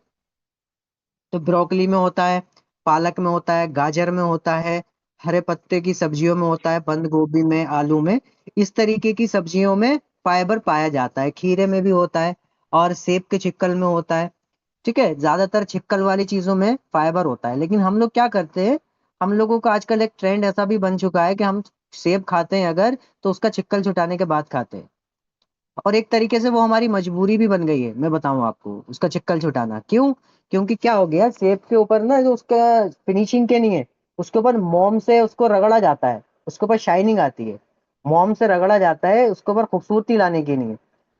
तो ब्रोकली में होता है, पालक में होता है, गाजर में होता है, हरे पत्ते की सब्जियों में होता है, बंद गोभी में, आलू में, इस तरीके की सब्जियों में फाइबर पाया जाता है। खीरे में भी होता है, और सेब के छिक्कल में होता है। ठीक है, ज्यादातर छिक्कल वाली चीजों में फाइबर होता है, लेकिन हम लोग क्या करते हैं, हम लोगों का आजकल एक ट्रेंड ऐसा भी बन चुका है कि हम सेब खाते हैं अगर, तो उसका छिक्कल छुटाने के बाद खाते हैं। और एक तरीके से वो हमारी मजबूरी भी बन गई है, मैं बताऊं आपको, उसका चिक्कल छुटाना। क्यों? क्योंकि क्या हो गया, सेब के ऊपर ना जो उसका फिनिशिंग के नहीं है, उसके ऊपर मोम से उसको रगड़ा जाता है, उसके ऊपर शाइनिंग आती है, मोम से रगड़ा जाता है उसके ऊपर खूबसूरती लाने के लिए।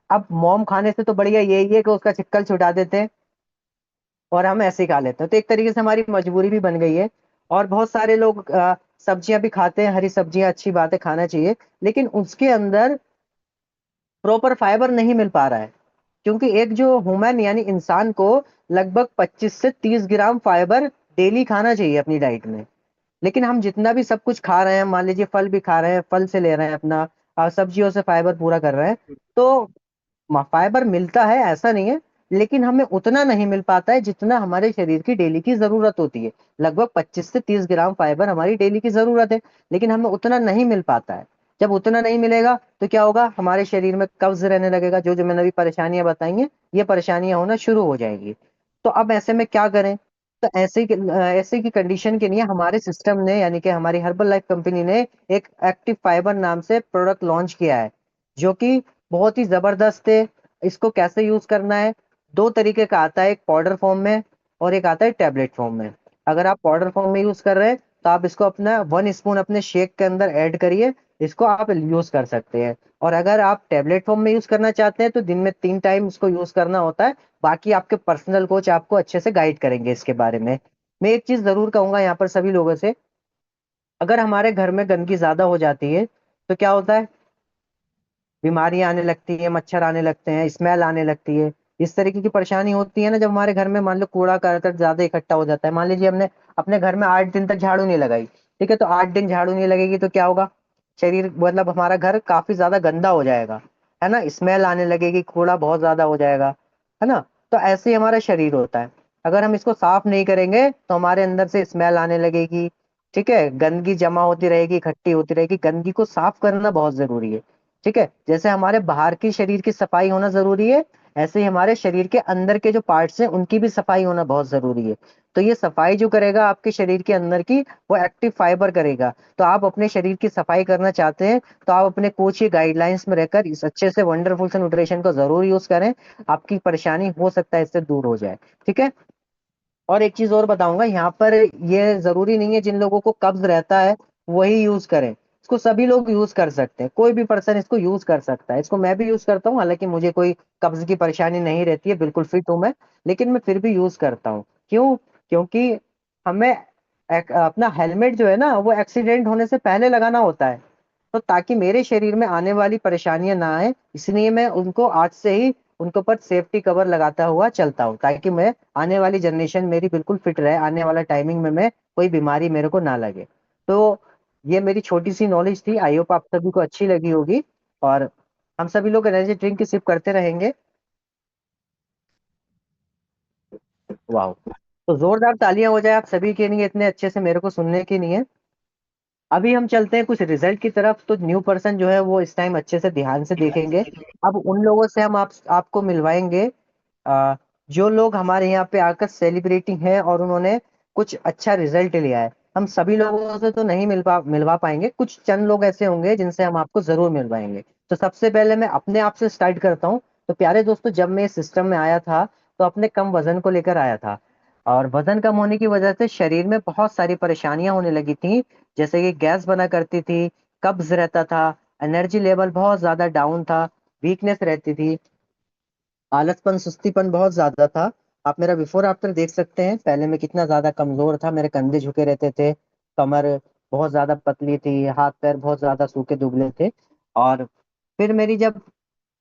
अब मोम खाने से तो बढ़िया यही है कि उसका चिक्कल छुटा देते हैं और हम ऐसे ही खा लेते हैं। तो एक तरीके से हमारी मजबूरी भी बन गई है। और बहुत सारे लोग सब्जियां भी खाते हैं, हरी सब्जियां अच्छी बात है, खाना चाहिए, लेकिन उसके अंदर प्रॉपर फाइबर नहीं मिल पा रहा है। क्योंकि एक जो ह्यूमन यानी इंसान को लगभग 25 से 30 ग्राम फाइबर डेली खाना चाहिए अपनी डाइट में। लेकिन हम जितना भी सब कुछ खा रहे हैं, मान लीजिए फल भी खा रहे हैं, फल से ले रहे हैं अपना, सब्जियों से फाइबर पूरा कर रहे हैं, तो फाइबर मिलता है ऐसा नहीं है, लेकिन हमें उतना नहीं मिल पाता है जितना हमारे शरीर की डेली की जरूरत होती है। लगभग 25 से 30 ग्राम फाइबर हमारी डेली की जरूरत है, लेकिन हमें उतना नहीं मिल पाता है। जब उतना नहीं मिलेगा तो क्या होगा, हमारे शरीर में कब्ज रहने लगेगा, जो जो मैंने अभी परेशानियां बताई हैं, ये परेशानियां होना शुरू हो जाएंगी। तो अब ऐसे में क्या करें? तो ऐसे की कंडीशन के लिए हमारे सिस्टम ने, यानी कि हमारी हर्बल लाइफ कंपनी ने एक एक्टिव फाइबर नाम से प्रोडक्ट लॉन्च किया है, जो कि बहुत ही जबरदस्त है। इसको कैसे यूज करना है, दो तरीके का आता है, एक पाउडर फॉर्म में और एक आता है टैबलेट फॉर्म में। अगर आप पाउडर फॉर्म में यूज कर रहे हैं तो आप इसको अपना 1 स्पून अपने शेक के अंदर ऐड करिए, इसको आप यूज कर सकते हैं। और अगर आप टैबलेट फॉर्म में यूज करना चाहते हैं तो दिन में 3 टाइम इसको यूज करना होता है। बाकी आपके पर्सनल कोच आपको अच्छे से गाइड करेंगे इसके बारे में। मैं एक चीज जरूर कहूंगा यहाँ पर सभी लोगों से, अगर हमारे घर में गंदगी ज्यादा हो जाती है तो क्या होता है, बीमारियां आने लगती है, मच्छर आने लगते हैं, स्मेल आने लगती है, इस तरीके की परेशानी होती है ना। जब हमारे घर में मान लो कूड़ा करकट ज्यादा इकट्ठा हो जाता है, मान लीजिए हमने अपने घर में 8 दिन तक झाड़ू नहीं लगाई, ठीक है, तो 8 दिन झाड़ू नहीं लगेगी तो क्या होगा, शरीर मतलब हमारा घर काफी ज्यादा गंदा हो जाएगा, है ना, स्मेल आने लगेगी, कूड़ा बहुत ज्यादा हो जाएगा, है ना। तो ऐसे ही हमारा शरीर होता है, अगर हम इसको साफ नहीं करेंगे तो हमारे अंदर से स्मेल आने लगेगी, ठीक है, गंदगी जमा होती रहेगी, इकट्ठी होती रहेगी। गंदगी को साफ करना बहुत जरूरी है, ठीक है। जैसे हमारे बाहर की शरीर की सफाई होना जरूरी है, ऐसे ही हमारे शरीर के अंदर के जो पार्ट्स हैं उनकी भी सफाई होना बहुत जरूरी है। तो ये सफाई जो करेगा आपके शरीर के अंदर की, वो एक्टिव फाइबर करेगा। तो आप अपने शरीर की सफाई करना चाहते हैं तो आप अपने कोच की गाइडलाइंस में रहकर इस अच्छे से वंडरफुल से न्यूट्रिशन को जरूर यूज करें। आपकी परेशानी हो सकता है इससे दूर हो जाए, ठीक है। और एक चीज और बताऊंगा यहाँ पर, ये जरूरी नहीं है जिन लोगों को कब्ज रहता है वही यूज करें, इसको सभी लोग यूज कर सकते हैं, कोई भी पर्सन इसको यूज कर सकता है। इसको मैं भी यूज करता हूँ, हालांकि मुझे कोई कब्ज की परेशानी नहीं रहती है, बिल्कुल फिट हूं मैं, लेकिन मैं फिर भी यूज करता हूँ। क्यों? क्योंकि हमें अपना हेलमेट जो है ना, वो एक्सीडेंट होने से पहले लगाना होता है, तो ताकि मेरे शरीर में आने वाली परेशानियां ना आए, इसलिए मैं उनको आज से ही उनके ऊपर सेफ्टी कवर लगाता हुआ चलता हूँ, ताकि मैं आने वाली जनरेशन मेरी बिल्कुल फिट रहे, आने वाला टाइमिंग में मैं कोई बीमारी मेरे को ना लगे। तो ये मेरी छोटी सी नॉलेज थी, आई होप आप सभी को अच्छी लगी होगी। और हम सभी लोग एनर्जी ड्रिंक की सिप करते रहेंगे। वाह, तो जोरदार तालियां हो जाए आप सभी के लिए, इतने अच्छे से मेरे को सुनने के लिए। अभी हम चलते हैं कुछ रिजल्ट की तरफ। तो न्यू पर्सन जो है वो इस टाइम अच्छे से ध्यान से देखेंगे। अब उन लोगों से हम आपको मिलवाएंगे जो लोग हमारे यहाँ पे आकर सेलिब्रिटी हैं और उन्होंने कुछ अच्छा रिजल्ट लिया है। हम सभी लोगों से तो नहीं मिलवा पाएंगे, कुछ चंद लोग ऐसे होंगे जिनसे हम आपको जरूर मिलवाएंगे। तो सबसे पहले मैं अपने आप से स्टार्ट करता हूँ। तो प्यारे दोस्तों, जब मैं इस सिस्टम में आया था तो अपने कम वजन को लेकर आया था, और वजन कम होने की वजह से शरीर में बहुत सारी परेशानियां होने लगी थी। जैसे कि गैस बना करती थी, कब्ज रहता था, एनर्जी लेवल बहुत ज्यादा डाउन था, वीकनेस रहती थी, आलसपन सुस्तीपन बहुत ज्यादा था। आप मेरा बिफोर आफ्टर देख सकते हैं, पहले मैं कितना ज्यादा कमजोर था, मेरे कंधे झुके रहते थे, कमर बहुत ज्यादा पतली थी, हाथ पैर बहुत ज्यादा सूखे दुबले थे। और फिर मेरी जब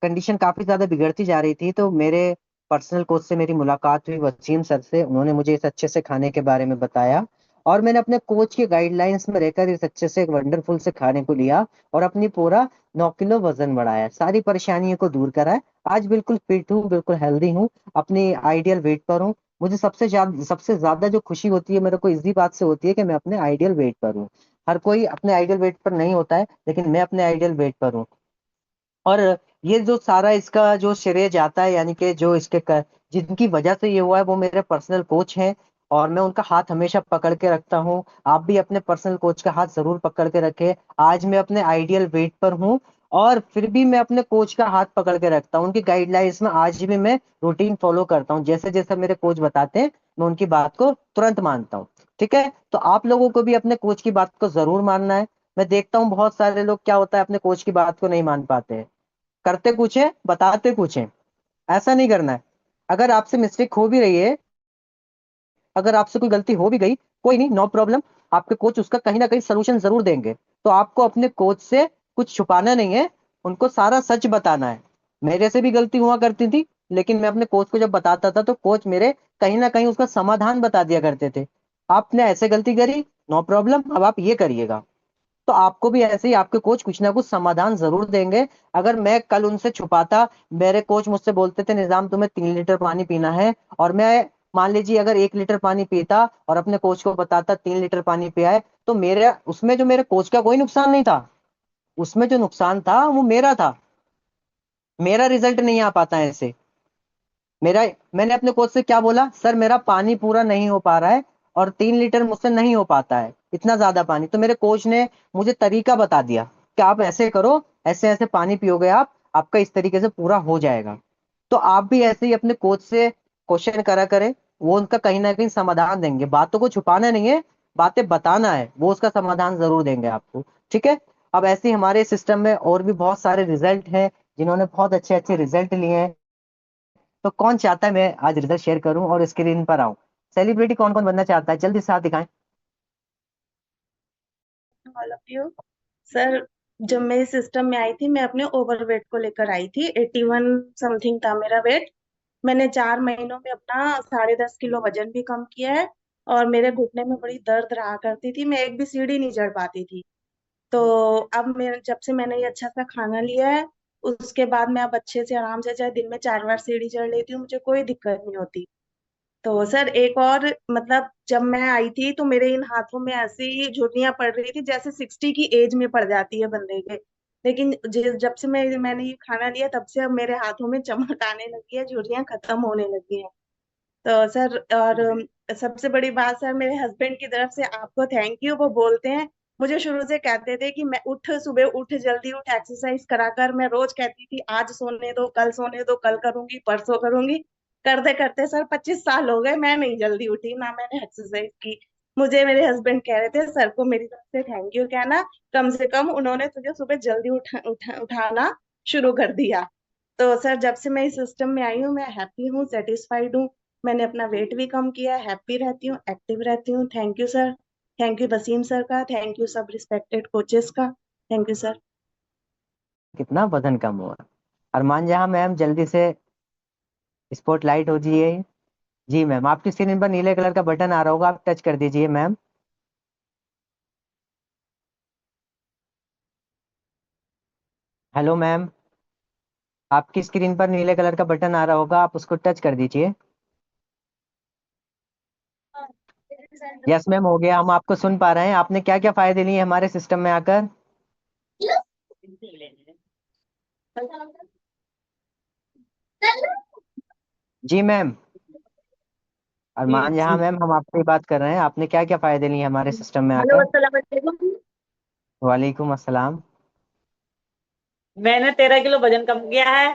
कंडीशन काफी ज्यादा बिगड़ती जा रही थी तो मेरे पर्सनल कोच से मेरी मुलाकात हुई, वसीम सर से। उन्होंने मुझे इस अच्छे से खाने के बारे में बताया और मैंने अपने कोच के गाइडलाइंस में रहकर इस अच्छे से वंडरफुल से खाने को लिया और अपनी पूरा 9 किलो वजन बढ़ाया, सारी परेशानियों को दूर करा है। आज बिल्कुल फिट हूँ, बिल्कुल हेल्दी हूँ, अपनी आइडियल वेट पर हूँ। मुझे सबसे ज्यादा जो खुशी होती है मेरे को इसी बात से होती है कि मैं अपने आइडियल वेट पर हूँ। हर कोई अपने आइडियल वेट पर नहीं होता है, लेकिन मैं अपने आइडियल वेट पर हूँ। और ये जो सारा इसका जो श्रेय जाता है, यानी कि जो जिनकी वजह से ये हुआ है वो मेरे पर्सनल कोच हैं, और मैं उनका हाथ हमेशा पकड़ के रखता हूँ। आप भी अपने पर्सनल कोच का हाथ जरूर पकड़ के रखें। आज मैं अपने आइडियल वेट पर हूँ, और फिर भी मैं अपने कोच का हाथ पकड़ के रखता हूँ। उनकी गाइडलाइंस में आज भी मैं रूटीन फॉलो करता हूँ। जैसे जैसे मेरे कोच बताते हैं मैं उनकी बात को तुरंत मानता हूँ। ठीक है, तो आप लोगों को भी अपने कोच की बात को जरूर मानना है। मैं देखता हूँ बहुत सारे लोग क्या होता है अपने कोच की बात को नहीं मान पाते हैं, करते कुछ है बताते कुछ है। ऐसा नहीं करना है। अगर आपसे मिस्टेक हो भी रही है, अगर आपसे कोई गलती हो भी गई, कोई नहीं, नो प्रॉब्लम, आपके कोच उसका कहीं ना कहीं सोल्यूशन जरूर देंगे। तो आपको अपने कोच से कुछ छुपाना नहीं है, उनको सारा सच बताना है। मेरे से भी गलती हुआ करती थी, लेकिन मैं अपने कोच को जब बताता था तो कोच मेरे कहीं ना कहीं उसका समाधान बता दिया करते थे। आपने ऐसे गलती करी, नो प्रॉब्लम, अब आप ये करिएगा। तो आपको भी ऐसे ही आपके कोच कुछ ना कुछ समाधान जरूर देंगे। अगर मैं कल उनसे छुपाता, मेरे कोच मुझसे बोलते थे निजाम तुम्हें 3 लीटर पानी पीना है, और मैं मान लीजिए अगर 1 लीटर पानी पीता और अपने कोच को बताता 3 लीटर पानी पिया है, तो मेरे उसमें जो मेरे कोच का कोई नुकसान नहीं था, उसमें जो नुकसान था वो मेरा था। मेरा रिजल्ट नहीं आ पाता है ऐसे। मेरा मैंने अपने कोच से क्या बोला, सर मेरा पानी पूरा नहीं हो पा रहा है और 3 लीटर मुझसे नहीं हो पाता है, इतना ज्यादा पानी। तो मेरे कोच ने मुझे तरीका बता दिया कि आप ऐसे करो, ऐसे ऐसे पानी पियोगे आप, आपका इस तरीके से पूरा हो जाएगा। तो आप भी ऐसे ही अपने कोच से क्वेश्चन करा करें, वो उनका कहीं ना कहीं समाधान देंगे। बातों को छुपाना नहीं है, बातें बताना है, वो उसका समाधान जरूर देंगे आपको। ठीक है। अब ऐसे ही हमारे सिस्टम में और भी बहुत सारे रिजल्ट हैं जिन्होंने बहुत अच्छे अच्छे रिजल्ट लिए हैं। तो कौन चाहता है मैं आज रिजल्ट शेयर करूं और स्क्रीन पर आऊं? सेलिब्रिटी कौन कौन बनना चाहता है, जल्दी से हाथ दिखाएं। All of you. सर, जब मैं इस सिस्टम में आई थी मैं अपने ओवरवेट को लेकर आई थी। 81 समथिंग था मेरा वेट। मैंने 4 महीनों में अपना 10.5 किलो वजन भी कम किया है। और मेरे घुटने में बड़ी दर्द रहा करती थी, मैं एक भी सीढ़ी नहीं चढ़ पाती थी। तो अब मैं जब से मैंने ये अच्छा सा खाना लिया है, उसके बाद मैं अब अच्छे से आराम से चाहे दिन में 4 बार सीढ़ी चढ़ लेती हूँ, मुझे कोई दिक्कत नहीं होती। तो सर एक और, मतलब जब मैं आई थी तो मेरे इन हाथों में ऐसी झुर्रियां पड़ रही थी जैसे 60 की एज में पड़ जाती है बंदे के। लेकिन जब से मैंने ये खाना लिया तब से अब मेरे हाथों में चमक आने लगी है, झुर्रियां खत्म होने लगी हैं। तो सर, और सबसे बड़ी बात सर, मेरे हस्बैंड की तरफ से आपको थैंक यू। वो बोलते हैं, मुझे शुरू से कहते थे कि मैं सुबह उठ, जल्दी उठ, एक्सरसाइज करा कर। मैं रोज कहती थी आज सोने दो, कल सोने दो, कल करूंगी, परसों करूंगी। करते करते सर 25 साल हो गए, मैं नहीं जल्दी उठी, ना मैंने एक्सरसाइज की। मुझे मेरे हस्बैंड कह रहे थे सर को मेरी तरफ से थैंक यू कहना, कम से कम उन्होंने तुझे सुबह जल्दी उठाना शुरू कर दिया। तो सर जब से मैं इस सिस्टम में आई हूँ मैं हैप्पी हूँ, सेटिस्फाइड हूँ। मैंने अपना वेट भी कम किया, हैप्पी रहती हूँ, एक्टिव रहती हूँ। Thank you sir. Thank you Wasim sir का, थैंक यू सब रिस्पेक्टेड कोचेस का। Thank you sir. कितना वजन कम हुआ? अरमान जहां मैम जल्दी से स्पॉटलाइट हो जाइए। जी मैम, आपकी स्क्रीन पर नीले कलर का बटन आ रहा होगा, आप टच कर दीजिए मैम। हेलो मैम, आपकी स्क्रीन पर नीले कलर का बटन आ रहा होगा, आप उसको टच कर दीजिए। यस मैम, हो गया, हम आपको सुन पा रहे हैं। आपने क्या क्या फायदे लिए हमारे सिस्टम में आकर? जी मैम, अरमान जहां मैम हम आपसे ही बात कर रहे हैं। आपने क्या क्या फायदे लिए हमारे सिस्टम में हेलो, आकर? अस्सलाम वालेकुम। वालेकुम अस्सलाम। मैंने 13 किलो वजन कम किया है।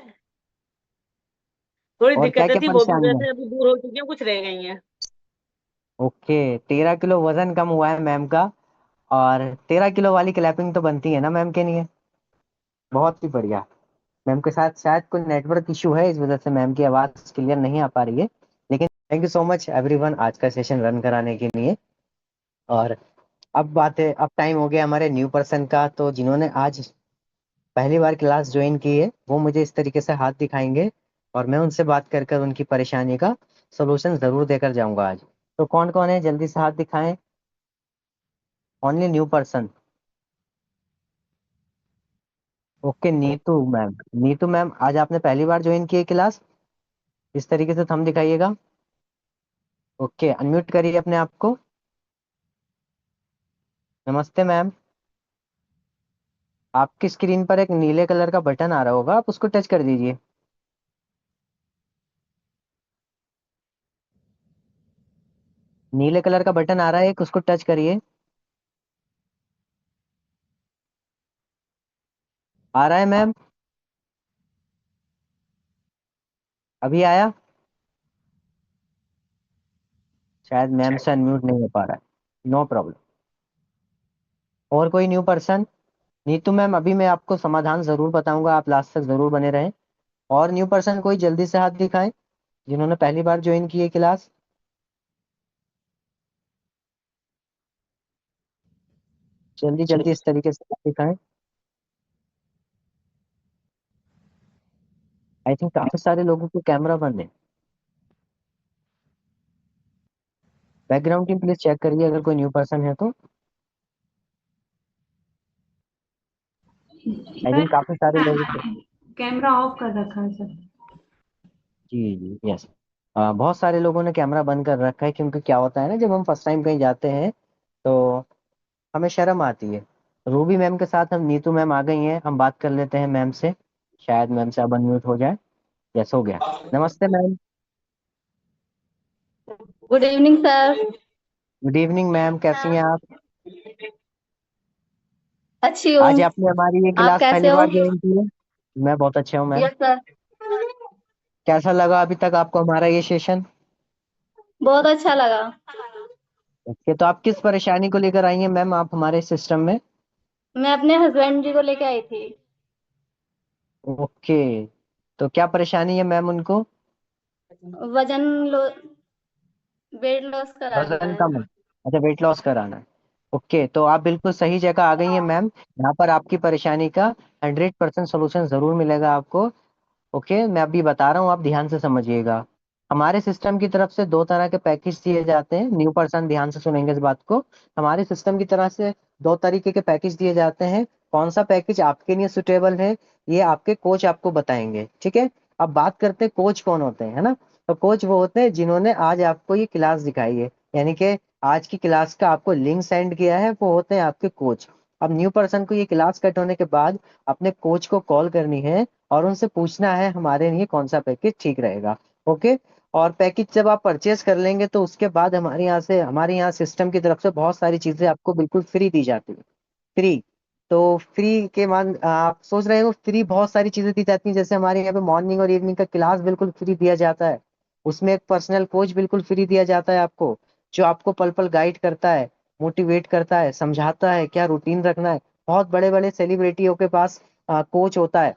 थोड़ी और क्या दिक्कतें क्या थी, वो भी परेशानी है? वैसे अभी दूर हो चुकी हैं, कुछ रह गई हैं। ओके, 13 किलो वजन कम हुआ है मैम का। और 13 किलो वाली क्लैपिंग तो बनती है ना मैम के लिए? बहुत ही बढ़िया। मैम के साथ शायद कोई नेटवर्क इशू है, इस वजह से मैम की आवाज क्लियर नहीं आ पा रही है। लेकिन thank you so much everyone आज का सेशन रन कराने के लिए। और अब बात है, अब टाइम हो गया हमारे न्यू पर्सन का। तो जिन्होंने आज पहली बार क्लास ज्वाइन की है वो मुझे इस तरीके से हाथ दिखाएंगे, और मैं उनसे बात कर कर उनकी परेशानी का सोल्यूशन जरूर देकर जाऊंगा आज। तो कौन कौन है, जल्दी से हाथ दिखाएं। Only new person. Okay, Neetu ma'am. Neetu ma'am, आज आपने पहली बार ज्वाइन की है क्लास? इस तरीके से थंब दिखाइएगा। ओके, अनम्यूट करिए अपने आप को। नमस्ते मैम। आपकी स्क्रीन पर एक नीले कलर का बटन आ रहा होगा, आप उसको टच कर दीजिए। नीले कलर का बटन आ रहा है एक, उसको टच करिए। आ रहा है मैम? अभी आया? शायद मैम से अनम्यूट नहीं हो पा रहा है, नो प्रॉब्लम। और कोई न्यू पर्सन? नीतू मैम, अभी मैं आपको समाधान जरूर बताऊंगा, आप लास्ट तक जरूर बने रहें। और न्यू पर्सन कोई जल्दी से हाथ दिखाएं जिन्होंने पहली बार ज्वाइन की है क्लास। जल्दी जल्दी इस तरीके से हाथ दिखाएं। आई थिंक काफी सारे लोगों को कैमरा बंद है। बैकग्राउंड टीम प्लीज चेक करिए अगर कोई न्यू पर्सन है तो। आई थिंक काफी सारे लोगों को। कैमरा ऑफ कर रखा है सर। जी जी यस। बहुत सारे लोगों ने कैमरा बंद कर रखा है, क्योंकि क्या होता है ना, जब हम फर्स्ट टाइम कहीं जाते हैं तो हमें शर्म आती है। रूबी मैम के साथ हम नीतू मैम आ गई हैं, हम बात कर लेते हैं मैम से। शायद मैम से अब अनम्यूट हो जाए। यस, हो गया। नमस्ते ma'am. Good evening sir. Good evening ma'am, कैसी हैं आप? अच्छी आज हूँ। आपने हमारी ये आप क्लास कैसे पहली हो? बार ज्वाइन की है? मैं बहुत अच्छा हूँ मैम। Yes sir. कैसा लगा अभी तक आपको हमारा ये सेशन? बहुत अच्छा लगा। ओके, तो आप किस परेशानी को लेकर आई हैं मैम आप हमारे सिस्टम में? मैं अपने हस्बैंड जी को लेके आई थी। ओके, तो क्या परेशानी है मैम उनको? वजन लो वेट लॉस कराना वजन है। कम है? अच्छा, वेट लॉस कराना है। ओके, तो आप बिल्कुल सही जगह आ गई हैं मैम। यहाँ पर आपकी परेशानी का 100% सोल्यूशन जरूर मिलेगा आपको। ओके, मैं अभी बता रहा हूँ, आप ध्यान से समझिएगा। हमारे सिस्टम की तरफ से दो तरह के पैकेज दिए जाते हैं। न्यू पर्सन ध्यान से सुनेंगे इस बात को। हमारे सिस्टम की तरफ से दो तरीके के पैकेज दिए जाते हैं। कौन सा पैकेज आपके लिए सुटेबल है, ये आपके कोच आपको बताएंगे, ठीक है? अब बात करते हैं कोच कौन होते हैं, है ना? तो कोच वो होते हैं जिन्होंने आज आपको ये क्लास दिखाई है, यानी कि आज की क्लास का आपको लिंक सेंड किया है, वो होते हैं आपके कोच। अब न्यू पर्सन को ये क्लास कट होने के बाद अपने कोच को कॉल करनी है और उनसे पूछना है हमारे लिए कौन सा पैकेज ठीक रहेगा। ओके, और पैकेज जब आप परचेज कर लेंगे तो उसके बाद हमारे यहाँ सिस्टम की तरफ से बहुत सारी चीजें आपको बिल्कुल फ्री दी जाती है। फ्री, तो फ्री के मान आप सोच रहे हो, फ्री बहुत सारी चीजें दी जाती हैं। जैसे हमारे यहाँ पे मॉर्निंग और इवनिंग का क्लास बिल्कुल फ्री दिया जाता है। उसमें एक पर्सनल कोच बिल्कुल फ्री दिया जाता है आपको, जो आपको पल पल गाइड करता है, मोटिवेट करता है, समझाता है क्या रूटीन रखना है। बहुत बड़े बड़े सेलिब्रिटियों के पास कोच होता है,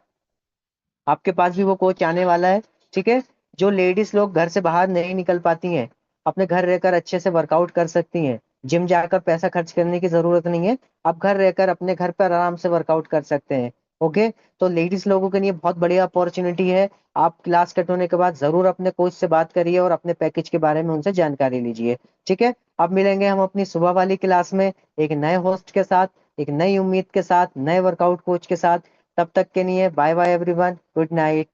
आपके पास भी वो कोच आने वाला है, ठीक है? जो लेडीज लोग घर से बाहर नहीं निकल पाती हैं, अपने घर रहकर अच्छे से वर्कआउट कर सकती हैं, जिम जाकर पैसा खर्च करने की जरूरत नहीं है, आप घर रहकर अपने घर पर आराम से वर्कआउट कर सकते हैं। ओके, तो लेडीज लोगों के लिए बहुत बड़ी अपॉर्चुनिटी है। आप क्लास कट होने के बाद जरूर अपने कोच से बात करिए और अपने पैकेज के बारे में उनसे जानकारी लीजिए, ठीक है? अब मिलेंगे हम अपनी सुबह वाली क्लास में एक नए होस्ट के साथ, एक नई उम्मीद के साथ, नए वर्कआउट कोच के साथ। तब तक के लिए bye bye everyone, good night.